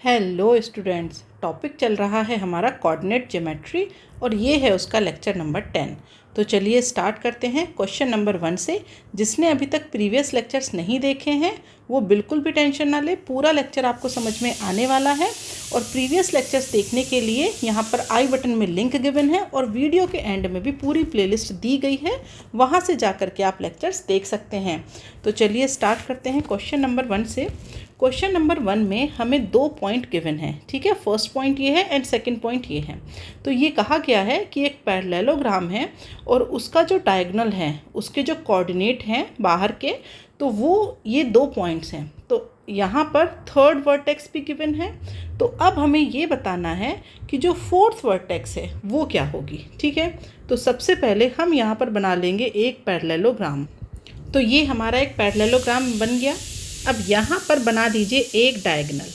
Hello students, topic चल रहा है हमारा कोऑर्डिनेट ज्योमेट्री और ये है उसका लेक्चर नंबर 10। तो चलिए स्टार्ट करते हैं क्वेश्चन नंबर 1 से। जिसने अभी तक प्रीवियस लेक्चर्स नहीं देखे हैं वो बिल्कुल भी टेंशन ना ले, पूरा लेक्चर आपको समझ में आने वाला है। और प्रीवियस लेक्चर्स देखने के लिए यहाँ पर आई बटन में लिंक गिवन है और वीडियो के एंड में भी पूरी प्लेलिस्ट दी गई है, वहाँ से जा कर के आप लेक्चर्स देख सकते हैं। तो चलिए स्टार्ट करते हैं क्वेश्चन नंबर 1 से। क्वेश्चन नंबर 1 में हमें 2 पॉइंट गिवन है, ठीक है। फर्स्ट पॉइंट ये है एंड सेकंड पॉइंट ये है। तो ये कहा गया है कि एक पैरेललोग्राम है और उसका जो डायगोनल है, उसके जो कोऑर्डिनेट हैं बाहर के, तो वो ये 2 पॉइंट्स हैं। तो यहाँ पर थर्ड वर्टेक्स भी गिवन है। तो अब हमें ये बताना है कि जो फोर्थ वर्टेक्स है वो क्या होगी, ठीक है। तो सबसे पहले हम यहाँ पर बना लेंगे एक पैरेललोग्राम। तो ये हमारा एक पैरेललोग्राम बन गया। अब यहाँ पर बना दीजिए एक डायगोनल।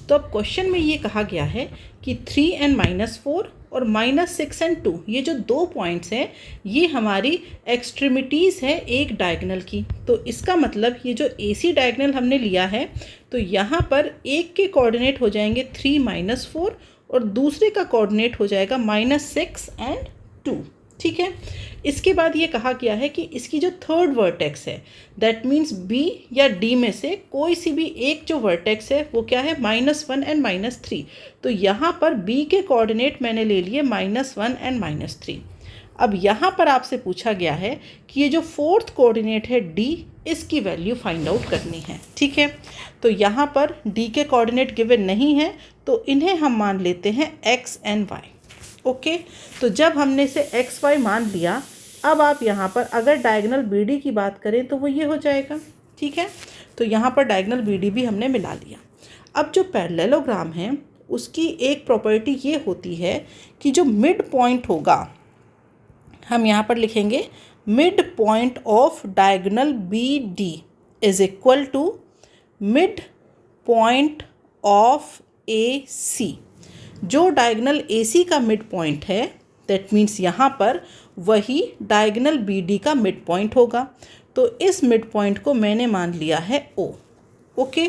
तो अब क्वेश्चन में ये कहा गया है कि 3 and -4 और -6 and 2, ये जो 2 पॉइंट्स हैं ये हमारी एक्सट्रीमिटीज़ है एक डायगोनल की। तो इसका मतलब ये जो AC डायगोनल हमने लिया है, तो यहाँ पर एक के कोऑर्डिनेट हो जाएंगे 3 - 4 और दूसरे का कोऑर्डिनेट हो जाएगा -6 and 2, ठीक है। इसके बाद ये कहा गया है कि इसकी जो थर्ड वर्टेक्स है, दैट मीन्स B या D में से कोई सी भी एक जो वर्टेक्स है वो क्या है, -1 and -3। तो यहाँ पर B के कोऑर्डिनेट मैंने ले लिए -1 and -3। अब यहाँ पर आपसे पूछा गया है कि ये जो फोर्थ कोऑर्डिनेट है D, इसकी वैल्यू फाइंड आउट करनी है, ठीक है। तो यहाँ पर D के कोऑर्डिनेट गिवन नहीं है, तो इन्हें हम मान लेते हैं x and y, ओके। तो जब हमने इसे x y मान लिया, अब आप यहाँ पर अगर डायगोनल BD की बात करें तो वो ये हो जाएगा, ठीक है। तो यहाँ पर डायगोनल BD भी हमने मिला लिया। अब जो पैरेललोग्राम है उसकी एक प्रॉपर्टी ये होती है कि जो मिड पॉइंट होगा, हम यहाँ पर लिखेंगे mid point of diagonal BD is equal to mid point of AC। जो डायगोनल AC का मिड पॉइंट है, दैट मीन्स यहाँ पर वही डायगोनल BD का मिड पॉइंट होगा। तो इस मिड पॉइंट को मैंने मान लिया है O, ओके।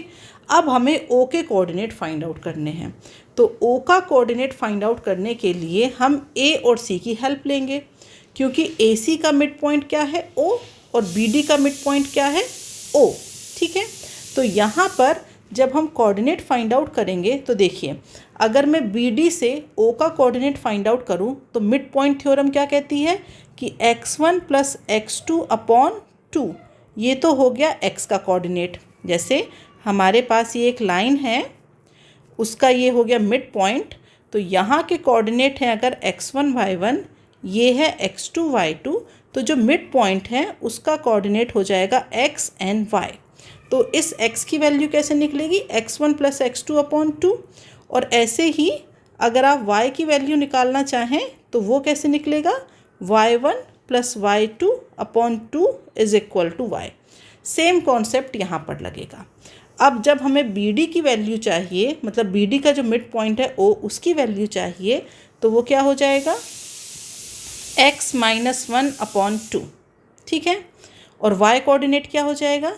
अब हमें O के कोऑर्डिनेट फाइंड आउट करने हैं। तो O का कोऑर्डिनेट फाइंड आउट करने के लिए हम A और C की हेल्प लेंगे, क्योंकि AC का मिड पॉइंट क्या है, O, और BD का मिड पॉइंट क्या है, O, ठीक है। तो यहाँ पर जब हम कोऑर्डिनेट फाइंड आउट करेंगे तो देखिए, अगर मैं BD से O का कोऑर्डिनेट फाइंड आउट करूं तो मिड पॉइंट थ्योरम क्या कहती है कि x1 + x2/2, ये तो हो गया x का कोऑर्डिनेट। जैसे हमारे पास ये एक लाइन है, उसका ये हो गया मिड पॉइंट। तो यहाँ के कोऑर्डिनेट हैं अगर x1 y1, ये है x2 y2, तो जो मिड पॉइंट है उसका कोऑर्डिनेट हो जाएगा x and y। तो इस x की वैल्यू कैसे निकलेगी, x1 + x2/2। और ऐसे ही अगर आप y की वैल्यू निकालना चाहें तो वो कैसे निकलेगा, y1 + y2/2 is equal to y। Same concept यहाँ पर लगेगा। अब जब हमें BD की वैल्यू चाहिए, मतलब BD का जो मिड पॉइंट है O, उसकी वैल्यू चाहिए, तो वो क्या हो जाएगा, x - 1/2, ठीक है। और y कोऑर्डिनेट क्या हो जाएगा,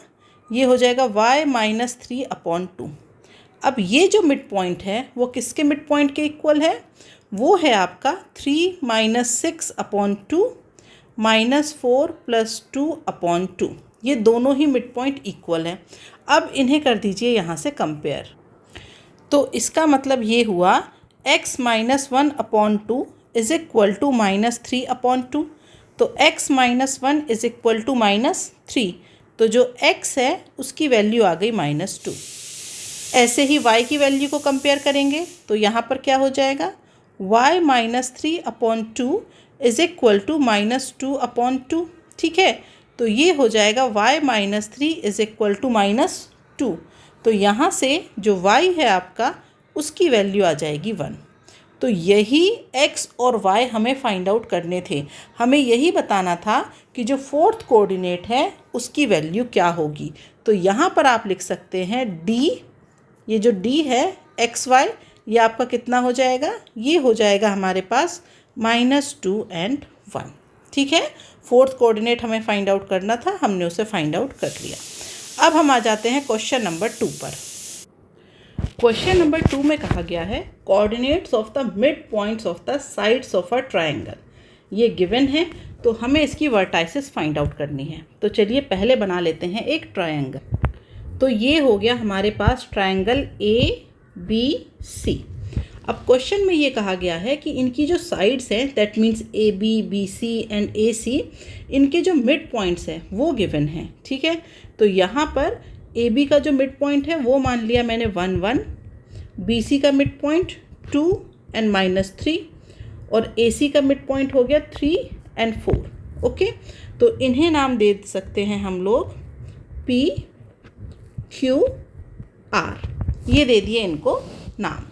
ये हो जाएगा y - 3/2। अब ये जो मिड पॉइंट है वो किसके मिड पॉइंट के इक्वल है, वो है आपका 3 - 6/2 -4 + 2/2। ये दोनों ही मिड पॉइंट इक्वल हैं। अब इन्हें कर दीजिए यहाँ से कंपेयर। तो इसका मतलब ये हुआ x - 1/2 इज इक्वल टू -3/2। तो x - 1 इज इक्वल टू -3। तो जो x है उसकी वैल्यू आ गई -2। ऐसे ही y की वैल्यू को कंपेयर करेंगे तो यहाँ पर क्या हो जाएगा, y - 3/2 इज इक्वल टू -2/2, ठीक है। तो ये हो जाएगा y - 3 इज इक्वल टू -2। तो यहाँ से जो y है आपका, उसकी वैल्यू आ जाएगी 1। तो यही x और y हमें फाइंड आउट करने थे। हमें यही बताना था कि जो फोर्थ कोऑर्डिनेट है उसकी वैल्यू क्या होगी। तो यहाँ पर आप लिख सकते हैं D, ये जो D है xy, ये आपका कितना हो जाएगा, ये हो जाएगा हमारे पास -2 and 1, ठीक है। फोर्थ कोऑर्डिनेट हमें फाइंड आउट करना था, हमने उसे फाइंड आउट कर लिया। अब हम आ जाते हैं क्वेश्चन नंबर 2 पर। क्वेश्चन नंबर 2 में कहा गया है coordinates of the mid points of the sides of a triangle. ये गिवन है, तो हमें इसकी वर्टाइसेस फाइंड आउट करनी है। तो चलिए पहले बना लेते हैं एक ट्रायंगल। तो ये हो गया हमारे पास ट्रायंगल ABC। अब क्वेश्चन में ये कहा गया है कि इनकी जो साइड्स हैं, that means AB, BC and AC, इनके जो मिड पॉइंट्स हैं वो गिवन हैं। ठीक है, तो यहाँ पर AB का जो मिड पॉइंट है वो मान लिया मैंने 1 1, BC का मिड पॉइंट 2 एंड -3 और AC का मिड पॉइंट हो गया 3 एंड 4। ओके, तो इन्हें नाम दे सकते हैं हम लोग P, Q, R। ये दे दिए इनको नाम।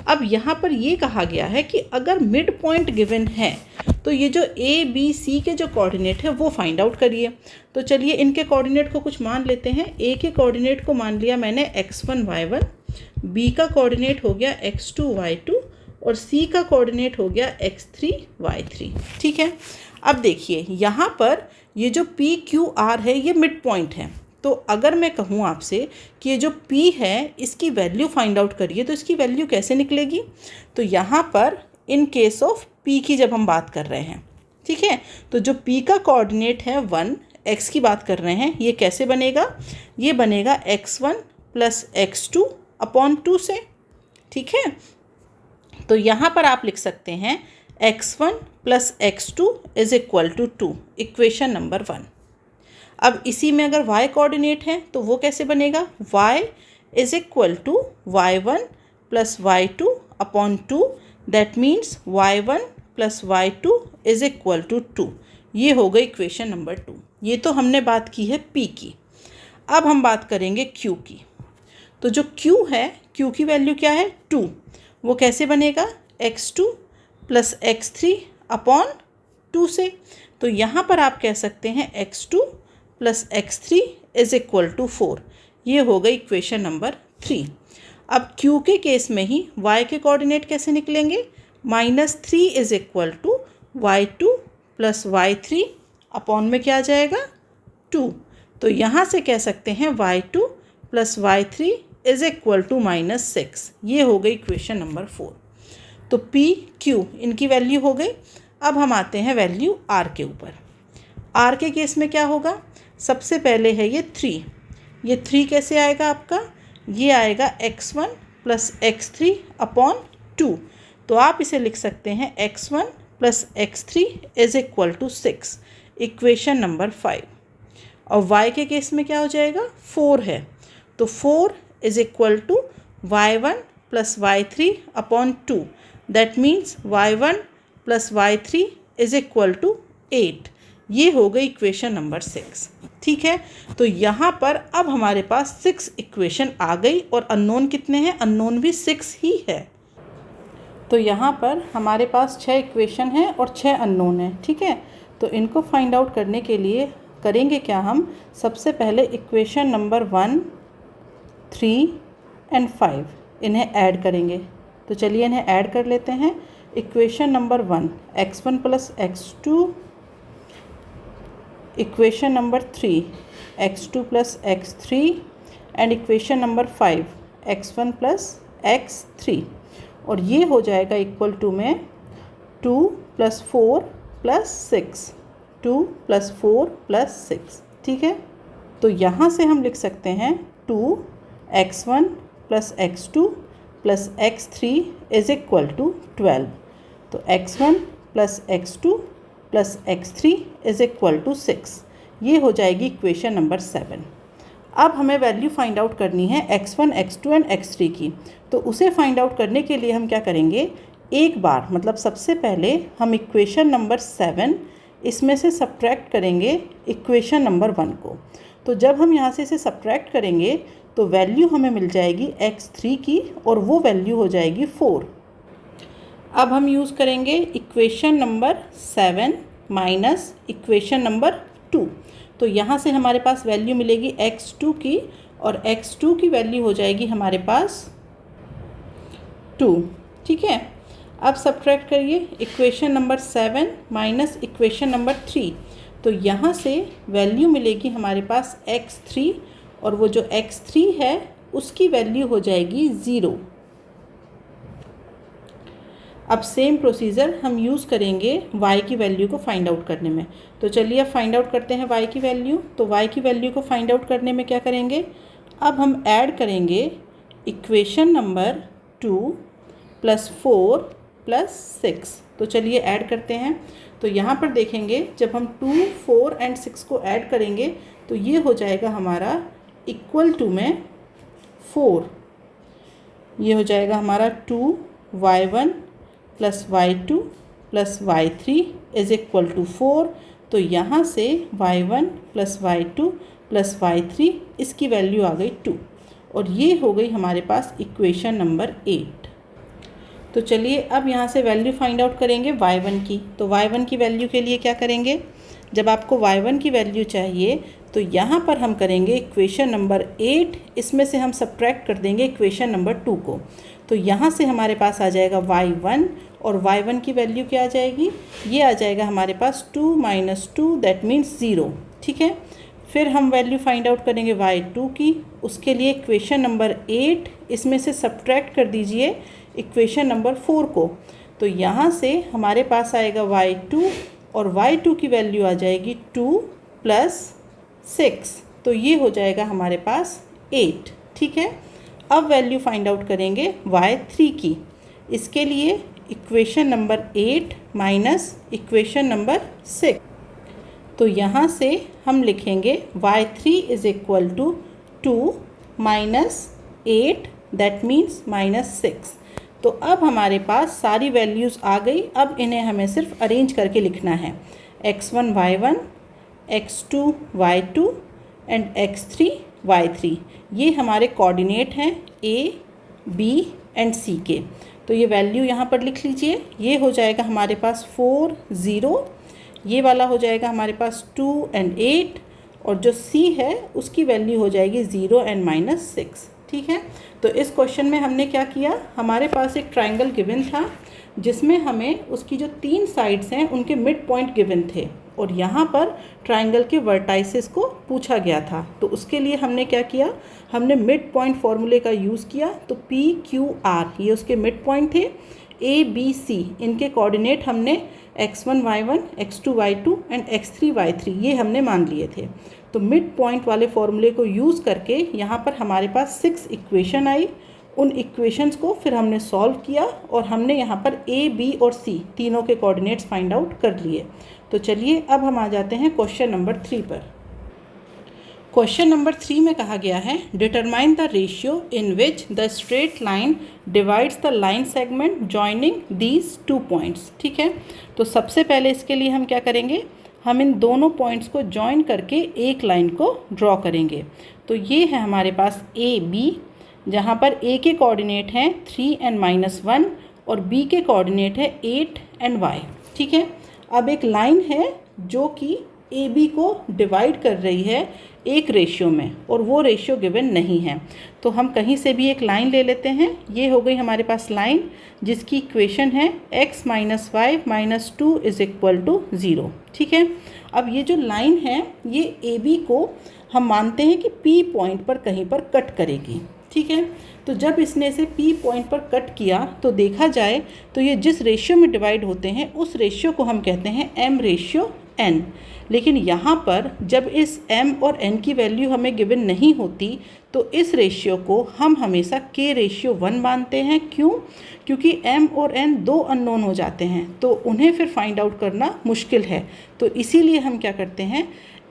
अब यहाँ पर ये कहा गया है कि अगर मिड पॉइंट गिवन है तो ये जो ABC के जो कोऑर्डिनेट है वो फाइंड आउट करिए। तो चलिए इनके कोऑर्डिनेट को कुछ मान लेते हैं। A के कोऑर्डिनेट को मान लिया मैंने x1 y1, B का कोऑर्डिनेट हो गया x2 y2 और C का कोऑर्डिनेट हो गया x3 y3। ठीक है, अब देखिए यहाँ पर ये जो P Q R है ये मिड पॉइंट है। तो अगर मैं कहूँ आपसे कि ये जो P है इसकी वैल्यू फाइंड आउट करिए, तो इसकी वैल्यू कैसे निकलेगी? तो यहाँ पर इन केस ऑफ P की जब हम बात कर रहे हैं, ठीक है, तो जो P का कोऑर्डिनेट है 1, x की बात कर रहे हैं, ये कैसे बनेगा? ये बनेगा x1 + x2 अपॉन 2 से। ठीक है, तो यहाँ पर आप लिख सकते हैं x1 + x2 = 2, इक्वेशन नंबर 1। अब इसी में अगर y कोऑर्डिनेट है तो वो कैसे बनेगा? y = y1 + y2 upon 2, that means y1 + y2 = 2। ये हो गई इक्वेशन नंबर 2। ये तो हमने बात की है P की। अब हम बात करेंगे Q की। तो जो Q है, Q की वैल्यू क्या है? 2। वो कैसे बनेगा? x2 + x3 अपॉन 2 से। तो यहाँ पर आप कह सकते हैं x2 + x3 = 4। ये हो गई इक्वेशन नंबर 3। अब Q के केस में ही y के कोऑर्डिनेट कैसे निकलेंगे? -3 = y2 + y3 अपॉन में क्या आ जाएगा? 2। तो यहाँ से कह सकते हैं y2 + y3 = -6। ये हो गई इक्वेशन नंबर 4। तो P, Q इनकी वैल्यू हो गई। अब हम आते हैं वैल्यू R के ऊपर। R के केस में क्या होगा? सबसे पहले है ये 3। ये 3 कैसे आएगा आपका? ये आएगा x1 + x3 अपॉन 2। तो आप इसे लिख सकते हैं x1 + x3 = 6, इक्वेशन नंबर 5। और y के केस में क्या हो जाएगा? 4 है, तो 4 = y1 + y3 upon 2, that means y1 + y3 = 8। ये हो गई इक्वेशन नंबर 6। ठीक है, तो यहाँ पर अब हमारे पास 6 इक्वेशन आ गई और अननोन कितने हैं? अननोन भी 6 ही है। तो यहाँ पर हमारे पास 6 इक्वेशन हैं और 6 अननोन हैं। ठीक है, तो इनको फाइंड आउट करने के लिए करेंगे क्या हम? सबसे पहले इक्वेशन नंबर 1, 3 एंड 5 इन्हें ऐड करेंगे। तो चलिए इन्हें ऐड कर लेते हैं। Equation number 1 x1 + x2, equation number 3 x2 + x3 and equation number 5 x1 + x3। और ये हो जाएगा इक्वल टू में 2 + 4 + 6, 2 + 4 + 6। ठीक है, तो यहाँ से हम लिख सकते हैं 2x1 + x2 + x3 = 12। तो x1 + x2 + x3 = 6। ये हो जाएगी इक्वेशन नंबर 7। अब हमें वैल्यू फाइंड आउट करनी है x1, x2 एंड x3 की। तो उसे फाइंड आउट करने के लिए हम क्या करेंगे? एक बार मतलब सबसे पहले हम इक्वेशन नंबर 7 इसमें से सब्ट्रैक्ट करेंगे इक्वेशन नंबर 1 को। तो जब हम यहाँ से इसे सब्ट्रैक्ट करेंगे तो वैल्यू हमें मिल जाएगी x3 की और वो वैल्यू हो जाएगी 4। अब हम यूज़ करेंगे equation number 7 minus equation number 2। तो यहाँ से हमारे पास वैल्यू मिलेगी x2 की और x2 की वैल्यू हो जाएगी हमारे पास 2। ठीक है, अब सब्ट्रैक्ट करिए equation number 7 minus equation number 3। तो यहाँ से वैल्यू मिलेगी हमारे पास x3 और वो जो x3 है उसकी वैल्यू हो जाएगी 0। अब सेम प्रोसीजर हम यूज़ करेंगे y की वैल्यू को फाइंड आउट करने में। तो चलिए अब फाइंड आउट करते हैं y की वैल्यू। तो y की वैल्यू को फाइंड आउट करने में क्या करेंगे, अब हम ऐड करेंगे इक्वेशन नंबर 2 + 4 + 6। तो चलिए ऐड करते हैं। तो यहाँ पर देखेंगे जब हम 2, 4 एंड 6 को ऐड करेंगे तो ये हो जाएगा हमारा इक्वल टू में 4। ये हो जाएगा हमारा 2y1 + y2 + y3 = 4। तो यहाँ से y1 + y2 + y3 इसकी वैल्यू आ गई 2 और ये हो गई हमारे पास इक्वेशन नंबर 8। तो चलिए अब यहाँ से वैल्यू फाइंड आउट करेंगे y1 की। तो y1 की वैल्यू के लिए क्या करेंगे, जब आपको y1 की वैल्यू चाहिए तो यहाँ पर हम करेंगे इक्वेशन नंबर 8, इसमें से हम सब्ट्रैक्ट कर देंगे इक्वेशन नंबर 2 को। तो यहाँ से हमारे पास आ जाएगा y1 और y1 की वैल्यू क्या आ जाएगी, ये आ जाएगा हमारे पास 2 - 2 दैट मीन्स 0। ठीक है, फिर हम वैल्यू फाइंड आउट करेंगे y2 की। उसके लिए इक्वेशन नंबर 8 इसमें से सब्ट्रैक्ट कर दीजिए इक्वेशन नंबर 4 को। तो यहाँ से हमारे पास आएगा y2 और y2 की वैल्यू आ जाएगी 2 + 6। तो ये हो जाएगा हमारे पास 8। ठीक है, अब वैल्यू फाइंड आउट करेंगे y3 की। इसके लिए equation number 8 minus equation number 6। तो यहाँ से हम लिखेंगे y3 = 2 - 8 दैट मीन्स -6। तो अब हमारे पास सारी वैल्यूज़ आ गई। अब इन्हें हमें सिर्फ अरेंज करके लिखना है, x1 y1, x2 y2 and x3 y3। ये हमारे कोऑर्डिनेट हैं a, b एंड c के। तो ये वैल्यू यहाँ पर लिख लीजिए। ये हो जाएगा हमारे पास 4, 0, ये वाला हो जाएगा हमारे पास 2 एंड 8 और जो c है उसकी वैल्यू हो जाएगी 0 एंड -6। ठीक है, तो इस क्वेश्चन में हमने क्या किया, हमारे पास एक ट्राइंगल गिवन था जिसमें हमें उसकी जो 3 साइड्स हैं उनके मिड पॉइंट गिवन थे और यहाँ पर ट्राइंगल के वर्टाइसेस को पूछा गया था। तो उसके लिए हमने क्या किया, हमने मिड पॉइंट फॉर्मूले का यूज़ किया। तो PQR ये उसके मिड पॉइंट थे, ABC इनके कोऑर्डिनेट हमने x1 y1, x2 y2 and x3 y3 ये हमने मान लिए थे। तो मिड पॉइंट वाले फॉर्मूले को यूज़ करके यहाँ पर हमारे पास 6 इक्वेशन आई। उन इक्वेशंस को फिर हमने सॉल्व किया और हमने यहाँ पर A, B और C तीनों के कोऑर्डिनेट्स फाइंड आउट कर लिए। तो चलिए अब हम आ जाते हैं क्वेश्चन नंबर 3 पर। क्वेश्चन नंबर 3 में कहा गया है determine the ratio in which the straight line divides the line segment joining these 2 points. ठीक है, तो सबसे पहले इसके लिए हम क्या करेंगे, हम इन दोनों पॉइंट्स को जॉइन करके एक लाइन को ड्रॉ करेंगे। तो ये है हमारे पास AB, जहाँ पर A के कोऑर्डिनेट हैं 3 एंड -1 और B के कोऑर्डिनेट है 8 एंड y। ठीक है, अब एक लाइन है जो कि AB को डिवाइड कर रही है एक रेशियो में और वो रेशियो गिवन नहीं है। तो हम कहीं से भी एक लाइन ले लेते हैं। ये हो गई हमारे पास लाइन जिसकी इक्वेशन है x - y - 2 = 0। ठीक है, अब ये जो लाइन है ये AB को हम मानते हैं कि P पॉइंट पर कहीं पर कट करेगी। ठीक है, तो जब इसने इसे P पॉइंट पर कट किया तो देखा जाए तो ये जिस रेशियो में डिवाइड होते हैं उस रेशियो को हम कहते हैं m/n। लेकिन यहाँ पर जब इस m और n की वैल्यू हमें गिवन नहीं होती तो इस रेशियो को हम हमेशा k/1 मानते हैं। क्यों? क्योंकि m और n 2 अननोन हो जाते हैं तो उन्हें फिर फाइंड आउट करना मुश्किल है। तो इसीलिए हम क्या करते हैं,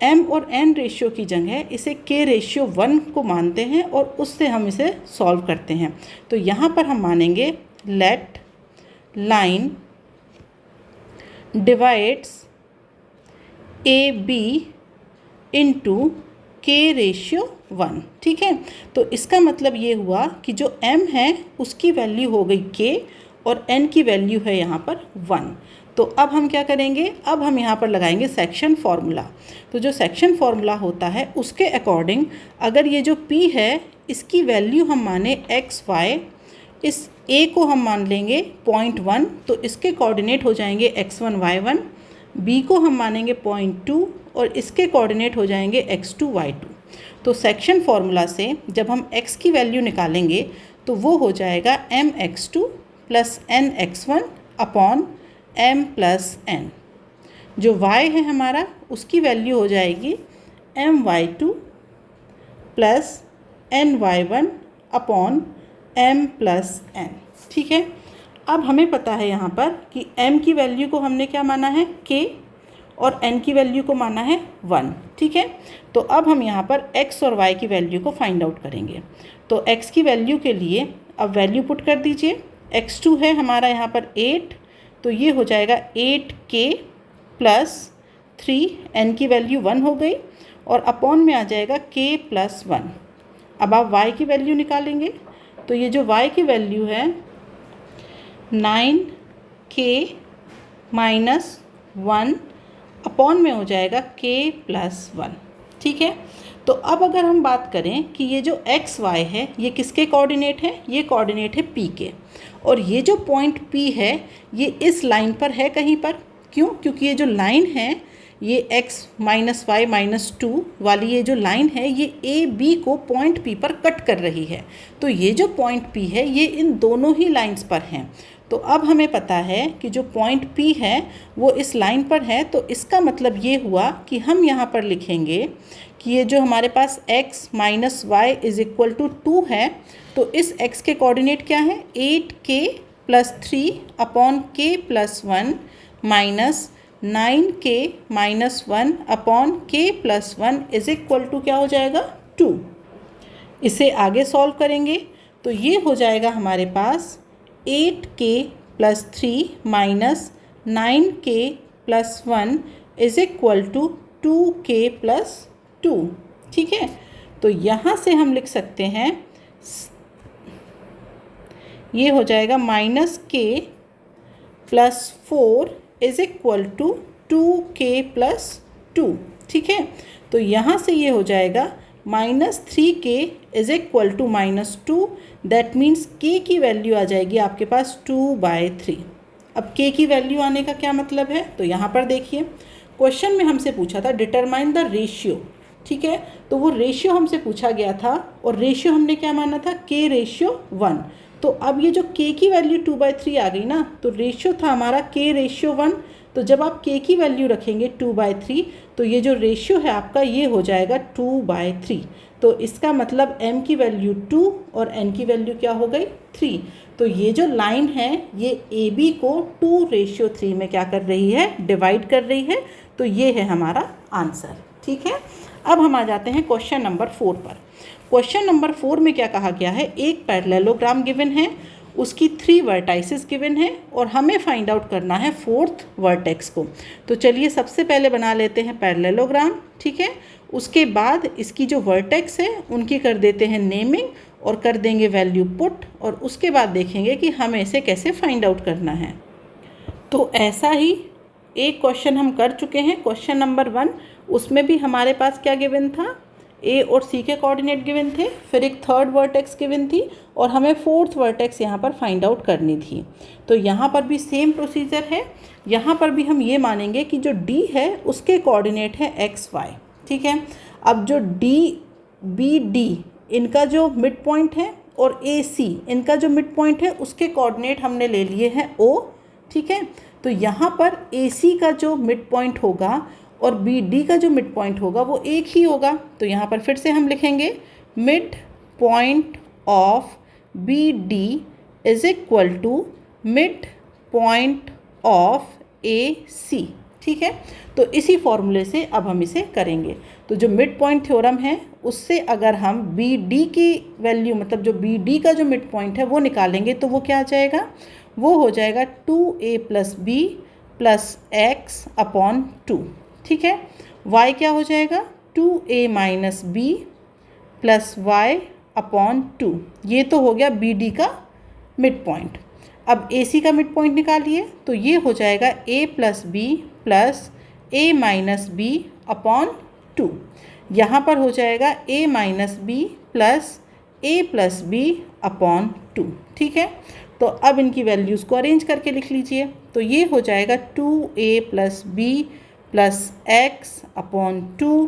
m और n रेशियो की जगह इसे k/1 को मानते हैं और उससे हम इसे सॉल्व करते हैं। तो यहाँ पर हम मानेंगे let line divides AB into k/1। ठीक है, तो इसका मतलब ये हुआ कि जो m है उसकी वैल्यू हो गई k और n की वैल्यू है यहाँ पर 1। तो अब हम क्या करेंगे, अब हम यहाँ पर लगाएंगे सेक्शन फार्मूला। तो जो सेक्शन फार्मूला होता है उसके अकॉर्डिंग अगर ये जो p है इसकी वैल्यू हम माने x y, इस a को हम मान लेंगे 0.1 तो इसके कोऑर्डिनेट हो जाएंगे x1 y1, b को हम मानेंगे 0.2 और इसके कोऑर्डिनेट हो जाएंगे x2 y2। तो सेक्शन फॉर्मूला से जब हम x की वैल्यू निकालेंगे तो वो हो जाएगा mx2 plus nx1 upon m plus n। जो y है हमारा उसकी वैल्यू हो जाएगी my2 plus ny1 upon m plus n। ठीक है, अब हमें पता है यहाँ पर कि m की वैल्यू को हमने क्या माना है k और n की वैल्यू को माना है 1। ठीक है, तो अब हम यहाँ पर x और y की वैल्यू को फाइंड आउट करेंगे। तो x की वैल्यू के लिए अब वैल्यू पुट कर दीजिए। x2 है हमारा यहाँ पर 8, तो ये हो जाएगा 8k प्लस 3, n की वैल्यू 1 हो गई और अपॉन में आ जाएगा k प्लस 1। अब आप y की वैल्यू निकालेंगे तो ये जो y की वैल्यू है 9k माइनस 1 अपॉन में हो जाएगा k प्लस 1। ठीक है, तो अब अगर हम बात करें कि ये जो एक्स वाई है ये किसके कोऑर्डिनेट है, ये कोऑर्डिनेट है p के, और ये जो पॉइंट p है ये इस लाइन पर है कहीं पर। क्यों? क्योंकि ये जो लाइन है ये x माइनस वाई माइनस 2 वाली ये जो लाइन है ये ए बी को पॉइंट p पर कट कर रही है। तो ये जो पॉइंट p है ये इन दोनों ही लाइंस पर हैं। तो अब हमें पता है कि जो पॉइंट P है वो इस लाइन पर है, तो इसका मतलब ये हुआ कि हम यहाँ पर लिखेंगे कि ये जो हमारे पास x minus y is equal to 2 है, तो इस x के कोऑर्डिनेट क्या है 8k plus 3 upon k plus 1 minus 9k minus 1 upon k plus 1 is equal to क्या हो जाएगा 2। इसे आगे सॉल्व करेंगे तो ये हो जाएगा हमारे पास 8k plus 3 minus 9k plus 1 is equal to 2k plus 2। ठीक है, तो यहाँ से हम लिख सकते हैं ये हो जाएगा minus k plus 4 is equal to 2k plus 2। ठीक है, तो यहाँ से ये हो जाएगा minus 3k is equal to minus 2। That means k की वैल्यू आ जाएगी आपके पास 2/3। अब k की वैल्यू आने का क्या मतलब है, तो यहाँ पर देखिए क्वेश्चन में हमसे पूछा था डिटरमाइन द रेशियो। ठीक है, तो वो रेशियो हमसे पूछा गया था और रेशियो हमने क्या माना था k रेशियो 1। तो अब ये जो k की वैल्यू 2/3 आ गई ना, तो रेशियो था हमारा k रेशियो 1। तो जब आप k की वैल्यू रखेंगे 2/3 तो ये जो रेशियो है आपका ये हो जाएगा 2/3। तो इसका मतलब m की वैल्यू 2 और n की वैल्यू क्या हो गई 3। तो ये जो लाइन है ये AB को 2/3 में क्या कर रही है, डिवाइड कर रही है। तो ये है हमारा आंसर। ठीक है, अब हम आ जाते हैं क्वेश्चन नंबर 4 पर। क्वेश्चन नंबर 4 में क्या कहा गया है, एक पैरेललोग्राम गिवन है, उसकी 3 वर्टाइसेस गिवन है और हमें फाइंड आउट करना है 4th वर्टेक्स को। तो चलिए सबसे पहले बना लेते हैं पैरेललोग्राम। ठीक है, उसके बाद इसकी जो वर्टेक्स है उनकी कर देते हैं नेमिंग और कर देंगे वैल्यू पुट, और उसके बाद देखेंगे कि हमें इसे कैसे फाइंड आउट करना है। तो ऐसा ही एक क्वेश्चन हम कर चुके हैं, क्वेश्चन नंबर 1। उसमें भी हमारे पास क्या गिवन था, ए और सी के कोऑर्डिनेट गिवन थे, फिर एक 3rd वर्टेक्स गिवन थी और हमें 4th वर्टेक्स यहाँ पर फाइंड आउट करनी थी। तो यहाँ पर भी सेम प्रोसीजर है। यहाँ पर भी हम ये मानेंगे कि जो डी है उसके कोऑर्डिनेट है एक्स वाई। ठीक है, अब जो डी बी डी इनका जो मिड पॉइंट है और ए सी इनका जो मिड पॉइंट है उसके कोऑर्डिनेट हमने ले लिए हैं ओ। ठीक है, तो यहाँ पर ए सी का जो मिड पॉइंट होगा और बी डी का जो मिड पॉइंट होगा वो एक ही होगा। तो यहाँ पर फिर से हम लिखेंगे mid point of B D is equal to mid point of A C. ठीक है, तो इसी फॉर्मूले से अब हम इसे करेंगे। तो जो मिड पॉइंट थ्योरम है उससे अगर हम बी डी की वैल्यू मतलब जो बी डी का जो मिड पॉइंट है वो निकालेंगे तो वो क्या आ जाएगा, वो हो जाएगा 2a plus b plus x upon 2। ठीक है, y क्या हो जाएगा 2a minus b plus y upon 2। ये तो हो गया बी डी का मिड पॉइंट। अब ए सी का मिड पॉइंट निकालिए तो ये हो जाएगा a plus b plus a minus b upon 2। यहाँ पर हो जाएगा a minus b plus a plus b upon 2। ठीक है, तो अब इनकी वैल्यूज़ को अरेंज करके लिख लीजिए। तो ये हो जाएगा 2a plus b plus x upon 2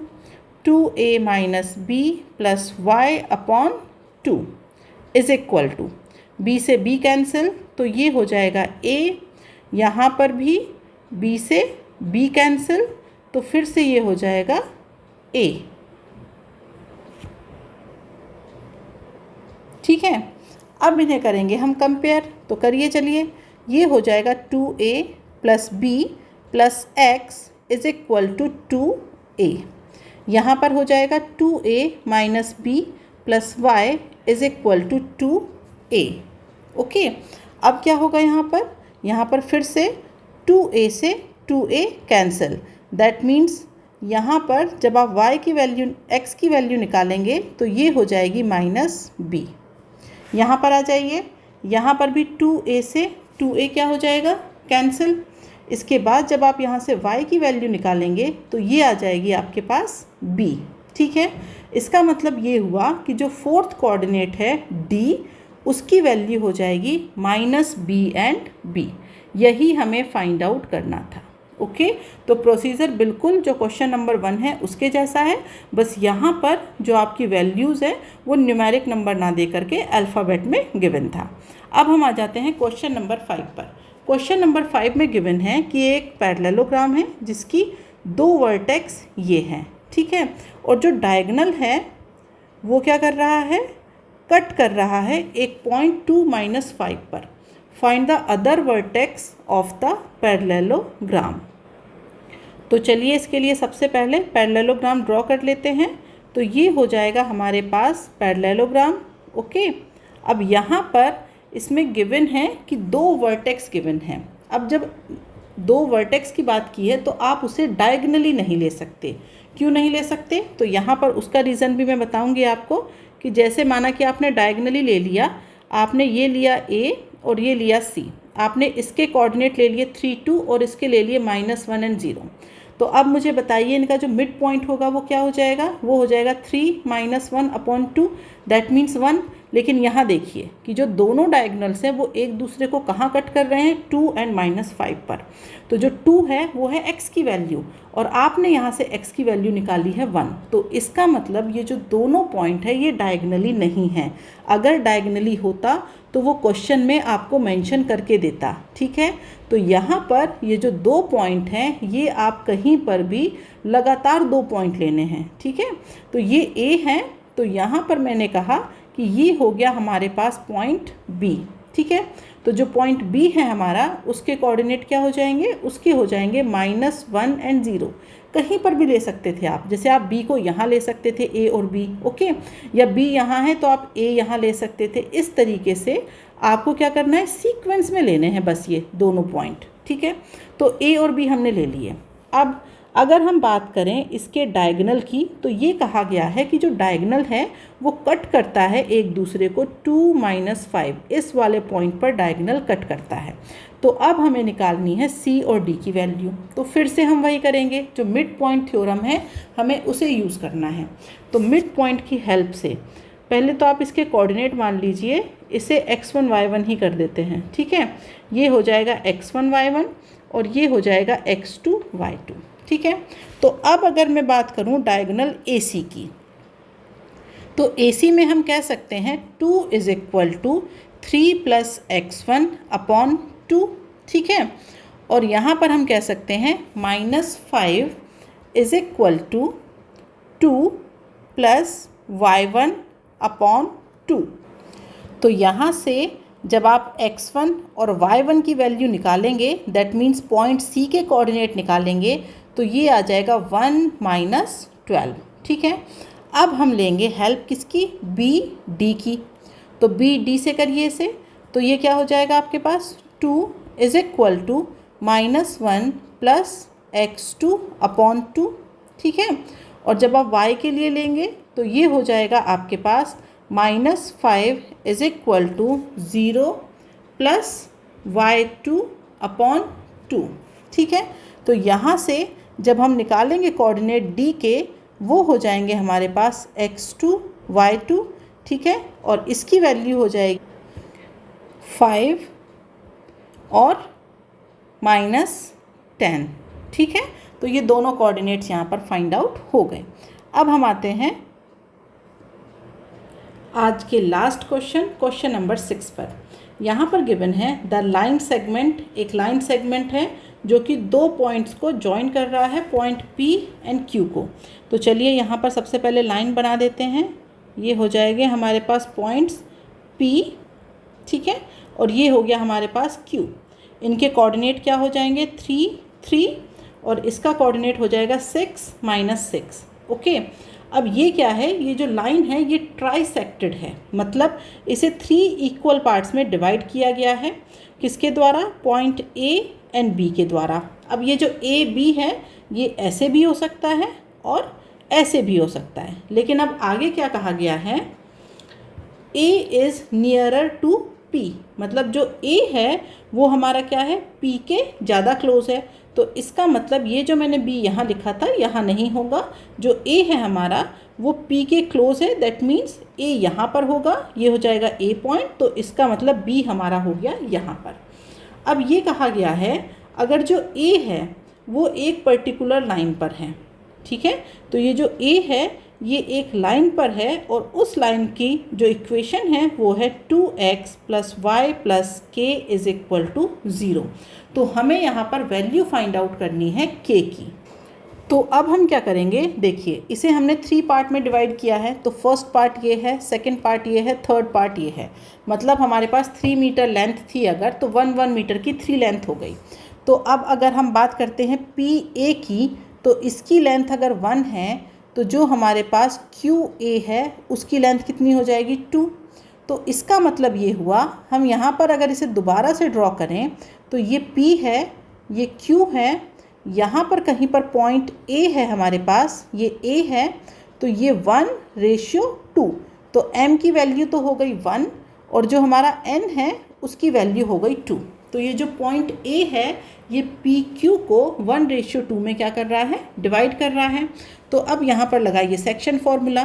2a minus b plus y upon 2 is equal to, b से b कैंसिल तो ये हो जाएगा a, यहाँ पर भी b से b कैंसिल तो फिर से ये हो जाएगा a। ठीक है, अब इन्हें करेंगे हम कंपेयर, तो करिए चलिए। ये हो जाएगा 2a plus b plus x is equal to 2a। यहाँ पर हो जाएगा 2a minus b plus y is equal to 2a। Okay, अब क्या होगा यहाँ पर फिर से 2a से 2a कैंसिल, दैट मीन्स यहाँ पर जब आप y की वैल्यू x की वैल्यू निकालेंगे तो ये हो जाएगी माइनस b। यहाँ पर आ जाइए, यहाँ पर भी 2a से 2a क्या हो जाएगा कैंसिल। इसके बाद जब आप यहाँ से y की वैल्यू निकालेंगे तो ये आ जाएगी आपके पास b। ठीक है, इसका मतलब ये हुआ कि जो फोर्थ कोऑर्डिनेट है d, उसकी वैल्यू हो जाएगी माइनस बी एंड बी। यही हमें फाइंड आउट करना था। ओके, तो प्रोसीजर बिल्कुल जो क्वेश्चन नंबर 1 है उसके जैसा है, बस यहाँ पर जो आपकी वैल्यूज़ है वो न्यूमेरिक नंबर ना दे करके अल्फ़ाबेट में गिवन था। अब हम आ जाते हैं क्वेश्चन नंबर 5 पर। क्वेश्चन नंबर 5 में गिवन है कि एक पैरेललोग्राम है जिसकी 2 वर्टेक्स ये हैं। ठीक है, और जो डायगोनल है वो क्या कर रहा है, कट कर रहा है एक पॉइंट 2 - 5 पर। Find the other vertex of the parallelogram. तो चलिए इसके लिए सबसे पहले पैरेललोग्राम ड्रॉ कर लेते हैं। तो ये हो जाएगा हमारे पास पैरेललोग्राम। ओके, अब यहाँ पर इसमें गिवन है कि 2 वर्टेक्स गिवन हैं। अब जब 2 वर्टेक्स की बात की है तो आप उसे डायगोनली नहीं ले सकते। क्यों नहीं ले सकते, तो यहाँ पर उसका रीज़न भी मैं बताऊँगी आपको। कि जैसे माना कि आपने डायगोनली ले लिया, आपने ये लिया a और ये लिया c, आपने इसके कोऑर्डिनेट ले लिए 3, 2 और इसके ले लिए -1 और 0। तो अब मुझे बताइए इनका जो मिड पॉइंट होगा वो क्या हो जाएगा, वो हो जाएगा 3 - 1/2, दैट मीन्स 1। लेकिन यहाँ देखिए कि जो दोनों डायगोनल्स हैं वो एक दूसरे को कहाँ कट कर रहे हैं, 2 और -5 पर। तो जो 2 है वो है x की वैल्यू और आपने यहाँ से x की वैल्यू निकाली है 1। तो इसका मतलब ये जो दोनों पॉइंट है ये डायगोनली नहीं है। अगर डायगोनली होता तो वो क्वेश्चन में आपको मेंशन करके देता। ठीक है, तो यहाँ पर ये जो 2 पॉइंट हैं ये आप कहीं पर भी लगातार 2 पॉइंट लेने हैं। ठीक है, तो ये a है, तो यहाँ पर मैंने कहा कि ये हो गया हमारे पास पॉइंट B। ठीक है, तो जो पॉइंट B है हमारा उसके कोऑर्डिनेट क्या हो जाएंगे, उसके हो जाएंगे -1 और 0। कहीं पर भी ले सकते थे आप, जैसे आप B को यहाँ ले सकते थे A और B। ओके, या B यहाँ है तो आप A यहाँ ले सकते थे। इस तरीके से आपको क्या करना है, सीक्वेंस में लेने हैं बस ये दोनों पॉइंट। ठीक है, तो A और B हमने ले लिए। अब अगर हम बात करें इसके डायगोनल की तो ये कहा गया है कि जो डायगोनल है वो कट करता है एक दूसरे को 2 - 5, इस वाले पॉइंट पर डायगोनल कट करता है। तो अब हमें निकालनी है C और D की वैल्यू। तो फिर से हम वही करेंगे, जो मिड पॉइंट थ्योरम है हमें उसे यूज़ करना है। तो मिड पॉइंट की हेल्प से पहले तो आप इसके कोऑर्डिनेट मान लीजिए, इसे x1 y1 ही कर देते हैं। ठीक है, ये हो जाएगा x1 y1 और ये हो जाएगा x2 y2। ठीक है, तो अब अगर मैं बात करूं डायगोनल AC की, तो AC में हम कह सकते हैं 2 = 3 + x1/2। ठीक है, और यहाँ पर हम कह सकते हैं -5 = 2 + y1/2। तो यहाँ से जब आप x1 और y1 की वैल्यू निकालेंगे, दैट मीन्स पॉइंट C के कोऑर्डिनेट निकालेंगे, तो ये आ जाएगा 1 - 12। ठीक है, अब हम लेंगे हेल्प किसकी, BD की। तो BD से करिए इसे, तो ये क्या हो जाएगा आपके पास, 2 = -1 + x2/2। ठीक है, और जब आप y के लिए लेंगे तो ये हो जाएगा आपके पास -5 = 0 + y2/2। ठीक है, तो यहाँ से जब हम निकालेंगे कोऑर्डिनेट D के, वो हो जाएंगे हमारे पास x2 y2। ठीक है, और इसकी वैल्यू हो जाएगी 5 और -10। ठीक है, तो ये दोनों कोऑर्डिनेट्स यहाँ पर फाइंड आउट हो गए। अब हम आते हैं आज के लास्ट क्वेश्चन नंबर 6 पर। यहाँ पर गिवन है द लाइन सेगमेंट, एक लाइन सेगमेंट है जो कि 2 पॉइंट्स को जॉइन कर रहा है, पॉइंट P एंड Q को। तो चलिए यहाँ पर सबसे पहले लाइन बना देते हैं। ये हो जाएंगे हमारे पास पॉइंट्स P, ठीक है, और ये हो गया हमारे पास Q। इनके कोऑर्डिनेट क्या हो जाएंगे 3 3, और इसका कोऑर्डिनेट हो जाएगा 6 -6। ओके, अब ये क्या है, ये जो लाइन है ये ट्राइसेक्टेड है, मतलब इसे 3 इक्वल पार्ट्स में डिवाइड किया गया है। किसके द्वारा? पॉइंट A एंड B के द्वारा। अब ये जो A B है ये ऐसे भी हो सकता है और ऐसे भी हो सकता है, लेकिन अब आगे क्या कहा गया है, A is nearer to P, मतलब जो A है वो हमारा क्या है, P के ज़्यादा क्लोज है। तो इसका मतलब ये जो मैंने B यहाँ लिखा था यहाँ नहीं होगा, जो A है हमारा वो P के क्लोज है, दैट मीन्स A यहाँ पर होगा, ये हो जाएगा A पॉइंट, तो इसका मतलब B हमारा हो गया यहाँ पर। अब ये कहा गया है अगर जो A है वो एक पर्टिकुलर लाइन पर है, ठीक है, तो ये जो A है ये एक लाइन पर है और उस लाइन की जो इक्वेशन है वो है 2x + y + k = 0। तो हमें यहाँ पर वैल्यू फाइंड आउट करनी है k की। तो अब हम क्या करेंगे, देखिए इसे हमने 3 पार्ट में डिवाइड किया है। तो फर्स्ट पार्ट ये है, सेकंड पार्ट ये है, थर्ड पार्ट ये है। मतलब हमारे पास 3 मीटर लेंथ थी अगर, तो 1 मीटर की 3 लेंथ हो गई। तो अब अगर हम बात करते हैं PA की, तो इसकी लेंथ अगर 1 है तो जो हमारे पास QA है उसकी लेंथ कितनी हो जाएगी 2। तो इसका मतलब ये हुआ, हम यहाँ पर अगर इसे दोबारा से ड्रॉ करें तो ये P है, ये Q है, यहाँ पर कहीं पर पॉइंट A है हमारे पास, ये A है, तो ये 1:2। तो M की वैल्यू तो हो गई 1 और जो हमारा N है उसकी वैल्यू हो गई 2। तो ये जो पॉइंट A है ये PQ को 1:2 में क्या कर रहा है, डिवाइड कर रहा है। तो अब यहाँ पर लगाइए सेक्शन फॉर्मूला।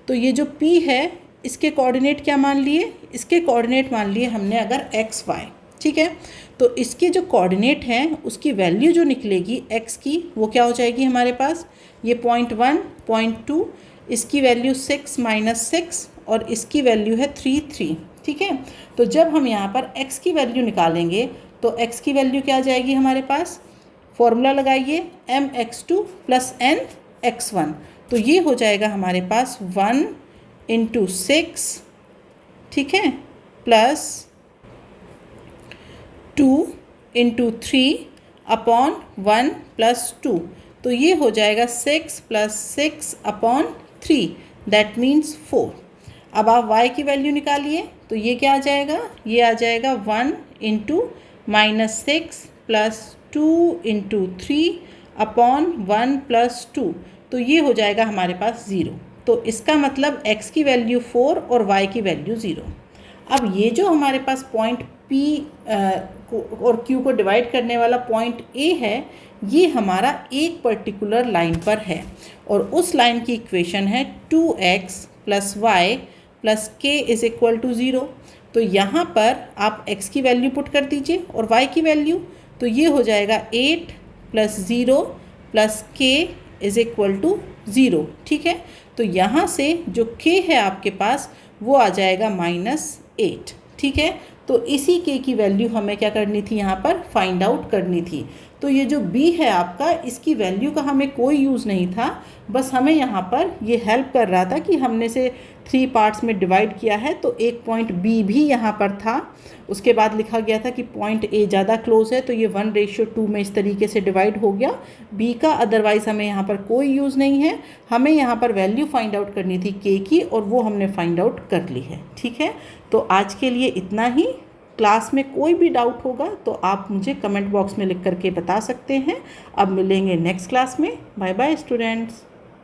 तो ये जो P है इसके कोऑर्डिनेट क्या मान लिए, इसके कोऑर्डिनेट मान लिए हमने अगर x y, ठीक है, तो इसके जो कोऑर्डिनेट हैं उसकी वैल्यू जो निकलेगी x की वो क्या हो जाएगी हमारे पास, ये 0.1 0.2, इसकी वैल्यू 6 -6 और इसकी वैल्यू है 3 3, ठीक है। तो जब हम यहाँ पर x की वैल्यू निकालेंगे तो x की वैल्यू क्या आ जाएगी हमारे पास, फॉर्मूला लगाइए mx2 + nx1। तो ये हो जाएगा हमारे पास 1 × 6, ठीक है, प्लस 2 × 3/1 + 2। तो ये हो जाएगा 6 + 6/3, दैट मीन्स 4। अब आप y की वैल्यू निकालिए, तो ये क्या आ जाएगा, ये आ जाएगा 1 × -6 + 2 × 3/1 + 2। तो ये हो जाएगा हमारे पास 0। तो इसका मतलब x की वैल्यू 4 और y की वैल्यू 0। अब ये जो हमारे पास पॉइंट P और Q को डिवाइड करने वाला पॉइंट A है, ये हमारा एक पर्टिकुलर लाइन पर है और उस लाइन की इक्वेशन है 2x + y + k = 0। तो यहाँ पर आप x की वैल्यू पुट कर दीजिए और y की वैल्यू, तो ये हो जाएगा 8 + 0 + k = 0, ठीक है। तो यहाँ से जो k है आपके पास वो आ जाएगा -8, ठीक है। तो इसी k की वैल्यू हमें क्या करनी थी, यहाँ पर फाइंड आउट करनी थी। तो ये जो b है आपका, इसकी वैल्यू का हमें कोई यूज़ नहीं था, बस हमें यहाँ पर ये हेल्प कर रहा था कि हमने से 3 पार्ट्स में डिवाइड किया है, तो एक पॉइंट b भी यहाँ पर था। उसके बाद लिखा गया था कि पॉइंट a ज़्यादा क्लोज है, तो ये 1:2 में इस तरीके से डिवाइड हो गया b का। अदरवाइज़ हमें यहाँ पर कोई यूज़ नहीं है, हमें यहाँ पर वैल्यू फाइंड आउट करनी थी k की और वो हमने फाइंड आउट कर ली है, ठीक है। तो आज के लिए इतना ही। क्लास में कोई भी डाउट होगा तो आप मुझे कमेंट बॉक्स में लिख करके बता सकते हैं। अब मिलेंगे नेक्स्ट क्लास में। Bye bye students.